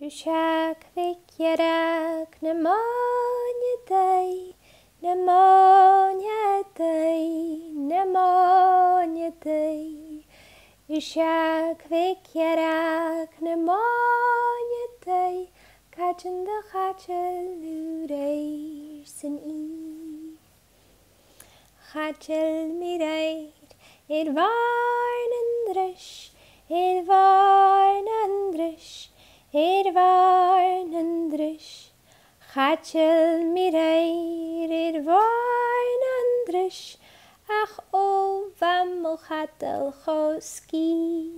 Ushak vikyarak namonya day, namonya day, namonya day. Ushak vikyarak namonya day, kachanda kachaludai sin e. Kachal mirait, Edvarnandrish, Edvarnandrish. Edvarnandrish, Chachel mireir Edvarnandrish, ach o vamochatel choski.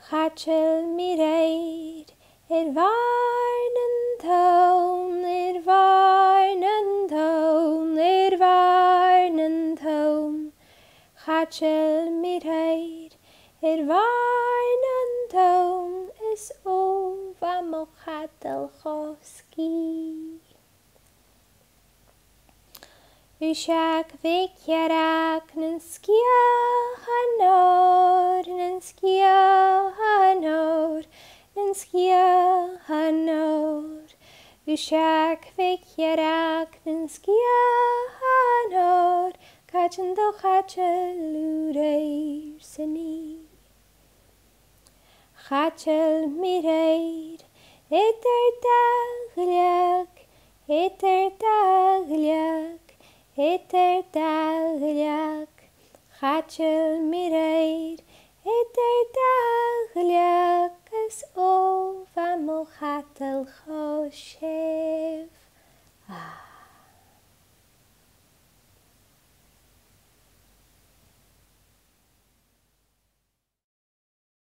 Chachel mireir Edvarnandon, Edvarnandon, Edvarnandon, Chachel mireir Edvarnandon is ova mochatel choski. Ushak vikyarak nenskia hanor, nenskia hanor, nenskia hanor. Ushak vikyarak nenskia hanor, kachando kachaludei sini. Chachel mireir, eter dagliak, eter dagliak, eter dagliak. Chachel mireir, eter